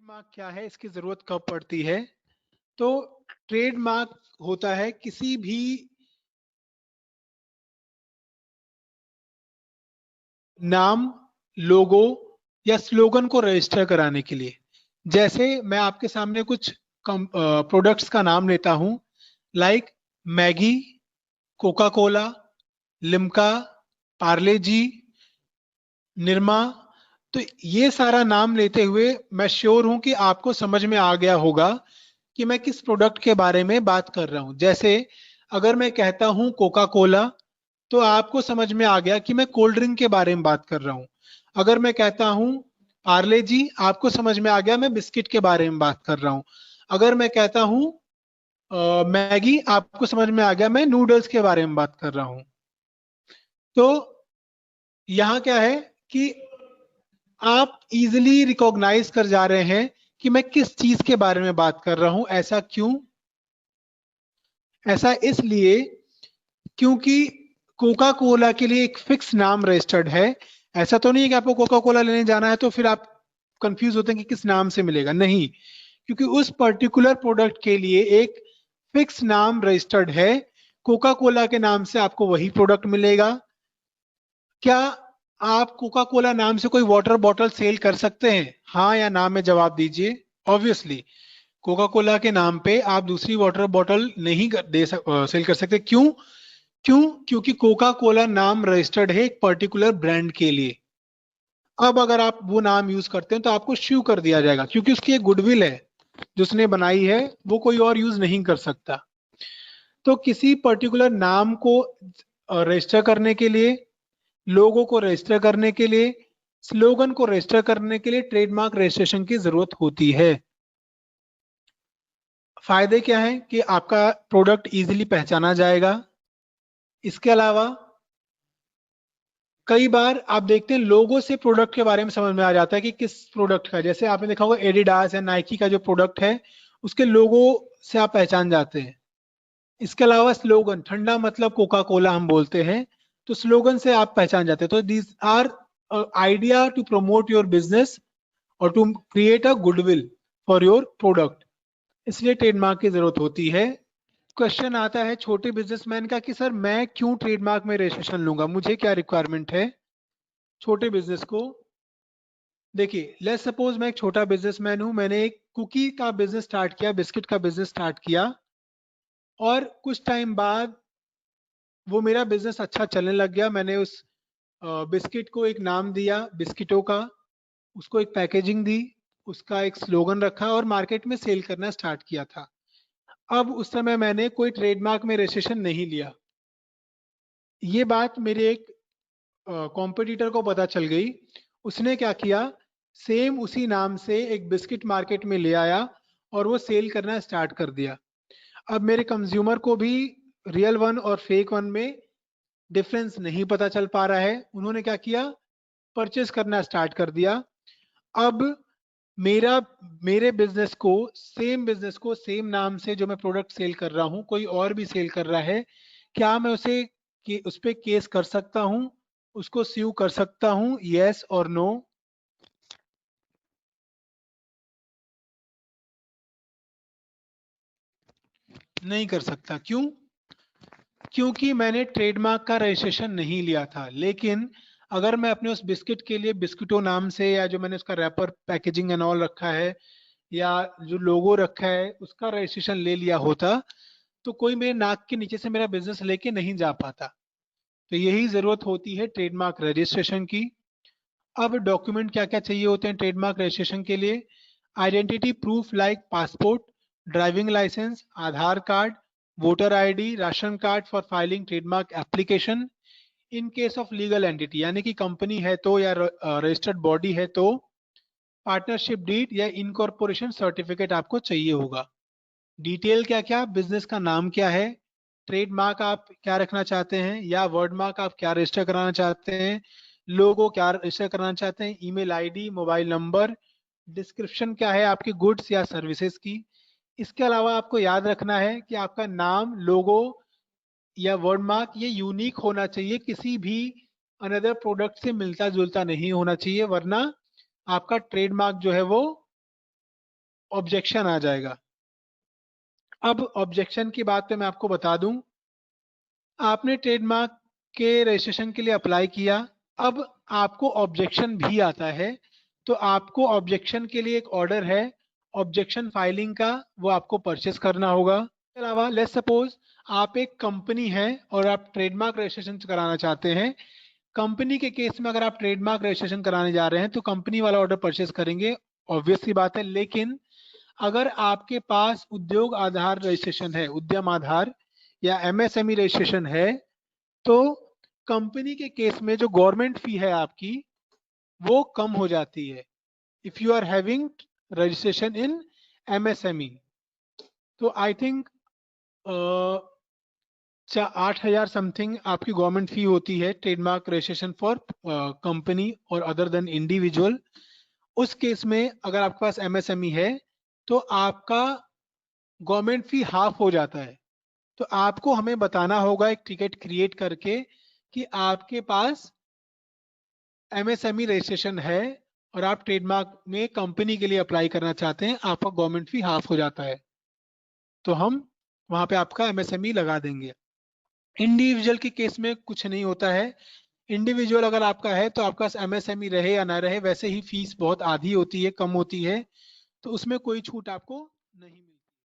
Trademark क्या है, इसकी जरूरत कब पड़ती है? तो ट्रेडमार्क होता है किसी भी नाम, लोगो या स्लोगन को रजिस्टर कराने के लिए। जैसे मैं आपके सामने कुछ प्रोडक्ट्स का नाम लेता हूं, like Maggi, Coca Cola, Limca, Parle G, Nirma. तो ये सारा नाम लेते हुए मैं श्योर हूं कि आपको समझ में आ गया होगा कि मैं किस प्रोडक्ट के बारे में बात कर रहा हूं। जैसे अगर मैं कहता हूं कोका कोला, तो आपको समझ में आ गया कि मैं कोल्ड ड्रिंक के बारे में बात कर रहा हूं। अगर मैं कहता हूं पार्ले जी, आपको समझ में आ गया मैं बिस्किट के बारे में बात कर रहा हूं। अगर मैं कहता हूं मैगी, आपको समझ में आ गया मैं नूडल्स के बारे में बात कर रहा हूं। तो यहाँ क्या है कि आप इजिली रिकॉग्नाइज कर जा रहे हैं कि मैं किस चीज के बारे में बात कर रहा हूं। ऐसा क्यों? ऐसा इसलिए क्योंकि कोका कोला के लिए एक फिक्स नाम रजिस्टर्ड है। ऐसा तो नहीं है कि आपको कोका कोला लेने जाना है तो फिर आप कंफ्यूज होते हैं कि किस नाम से मिलेगा। नहीं, क्योंकि उस पर्टिकुलर प्रोडक्ट के लिए एक फिक्स नाम रजिस्टर्ड है। कोका कोला के नाम से आपको वही प्रोडक्ट मिलेगा। क्या आप कोका कोला नाम से कोई वाटर बॉटल सेल कर सकते हैं? हाँ या ना में जवाब दीजिए। ऑब्वियसली कोका कोला के नाम पे आप दूसरी वाटर बॉटल नहीं सेल कर सकते। क्यों? क्योंकि कोका कोला नाम रजिस्टर्ड है एक पर्टिकुलर ब्रांड के लिए। अब अगर आप वो नाम यूज करते हैं तो आपको श्यू कर दिया जाएगा, क्योंकि उसकी एक गुडविल है जो उसने बनाई है, वो कोई और यूज नहीं कर सकता। तो किसी पर्टिकुलर नाम को रजिस्टर करने के लिए, लोगों को रजिस्टर करने के लिए, स्लोगन को रजिस्टर करने के लिए ट्रेडमार्क रजिस्ट्रेशन की जरूरत होती है। फायदे क्या है कि आपका प्रोडक्ट इजीली पहचाना जाएगा। इसके अलावा कई बार आप देखते हैं लोगों से प्रोडक्ट के बारे में समझ में आ जाता है कि किस प्रोडक्ट का। जैसे आपने देखा होगा एडिडास या नाइकी का जो प्रोडक्ट है, उसके लोगो से आप पहचान जाते हैं। इसके अलावा स्लोगन, ठंडा मतलब कोका कोला हम बोलते हैं, तो स्लोगन से आप पहचान जाते हैं। तो these are idea to promote your business और to create a goodwill for your product. इसलिए ट्रेडमार्क की जरूरत होती है। क्वेश्चन आता है छोटे बिजनेसमैन का कि सर मैं क्यों ट्रेडमार्क में रजिस्ट्रेशन लूंगा, मुझे क्या रिक्वायरमेंट है छोटे बिजनेस को? देखिए, लेट्स सपोज मैं एक छोटा बिजनेसमैन हूं, मैंने एक कुकी का बिजनेस स्टार्ट किया, बिस्किट का बिजनेस स्टार्ट किया, और कुछ टाइम बाद वो मेरा बिजनेस अच्छा चलने लग गया। मैंने उस बिस्किट को एक नाम दिया बिस्किटों का, उसको एक पैकेजिंग दी, उसका एक स्लोगन रखा और मार्केट में सेल करना स्टार्ट किया था। अब उस समय मैंने कोई ट्रेडमार्क में रजिस्ट्रेशन नहीं लिया। ये बात मेरे एक कॉम्पिटिटर को पता चल गई। उसने क्या किया, सेम उसी नाम से एक बिस्किट मार्केट में ले आया और वो सेल करना स्टार्ट कर दिया। अब मेरे कंज्यूमर को भी रियल वन और फेक वन में डिफरेंस नहीं पता चल पा रहा है। उन्होंने क्या किया, परचेस करना स्टार्ट कर दिया। अब मेरा मेरे बिजनेस को सेम नाम से जो मैं प्रोडक्ट सेल कर रहा हूँ कोई और भी सेल कर रहा है, क्या मैं उस पे केस कर सकता हूँ, उसको स्यू कर सकता हूँ? यस और नो? नहीं कर सकता। क्यों? क्योंकि मैंने ट्रेडमार्क का रजिस्ट्रेशन नहीं लिया था। लेकिन अगर मैं अपने उस बिस्किट के लिए बिस्किटो नाम से, या जो मैंने उसका रैपर पैकेजिंग एंड ऑल रखा है, या जो लोगो रखा है उसका रजिस्ट्रेशन ले लिया होता, तो कोई मेरे नाक के नीचे से मेरा बिजनेस लेके नहीं जा पाता। तो यही जरूरत होती है ट्रेडमार्क रजिस्ट्रेशन की। अब डॉक्यूमेंट क्या क्या चाहिए होते हैं ट्रेडमार्क रजिस्ट्रेशन के लिए? Identity proof like passport, driving licence, Aadhaar card, voter ID, ration card for filing trademark application. In case of legal entity यानी कि कंपनी है तो, या रजिस्टर्ड बॉडी है तो, पार्टनरशिप डीड या इनकॉर्पोरेशन सर्टिफिकेट आपको चाहिए होगा। डिटेल क्या क्या, बिजनेस का नाम क्या है, ट्रेडमार्क आप क्या रखना चाहते हैं, या वर्ड मार्क आप क्या रजिस्टर कराना चाहते हैं, लोगो क्या रजिस्टर कराना चाहते हैं, email ID, mobile number, description क्या है आपकी गुड्स या सर्विसेज की। इसके अलावा आपको याद रखना है कि आपका नाम, लोगो या वर्ड मार्क ये यूनिक होना चाहिए, किसी भी अनदर प्रोडक्ट से मिलता जुलता नहीं होना चाहिए, वरना आपका ट्रेडमार्क जो है वो ऑब्जेक्शन आ जाएगा। अब ऑब्जेक्शन की बात पे मैं आपको बता दूं, आपने ट्रेडमार्क के रजिस्ट्रेशन के लिए अप्लाई किया, अब आपको ऑब्जेक्शन भी आता है, तो आपको ऑब्जेक्शन के लिए एक ऑर्डर है ऑब्जेक्शन फाइलिंग का, वो आपको परचेस करना होगा। इसके अलावा लेट्स सपोज आप एक कंपनी है और आप ट्रेडमार्क रजिस्ट्रेशन कराना चाहते हैं। कंपनी के केस में अगर आप ट्रेडमार्क रजिस्ट्रेशन कराने जा रहे हैं तो कंपनी वाला ऑर्डर परचेस करेंगे, ऑब्वियस सी बात है। लेकिन अगर आपके पास उद्योग आधार रजिस्ट्रेशन है, उद्यम आधार या एमएसएमई रजिस्ट्रेशन है, तो कंपनी के केस में जो गवर्नमेंट फी है आपकी वो कम हो जाती है if you are having registration in MSME. तो आई थिंक 8,000 समथिंग आपकी गवर्नमेंट फी होती है ट्रेडमार्क रजिस्ट्रेशन फॉर कंपनी और अदर देन इंडिविजुअल। उस केस में अगर आपके पास एमएसएमई है तो आपका गवर्नमेंट फी हाफ हो जाता है। तो आपको हमें बताना होगा एक टिकट क्रिएट करके कि आपके पास एमएसएमई रजिस्ट्रेशन है और आप ट्रेडमार्क में कंपनी के लिए अप्लाई करना चाहते हैं, आपका गवर्नमेंट फी हाफ हो जाता है, तो हम वहां पे आपका एमएसएमई लगा देंगे। इंडिविजुअल के केस में कुछ नहीं होता है। इंडिविजुअल अगर आपका है तो आपका एमएसएमई रहे या ना रहे, वैसे ही फीस बहुत आधी होती है, कम होती है, तो उसमें कोई छूट आपको नहीं मिलती।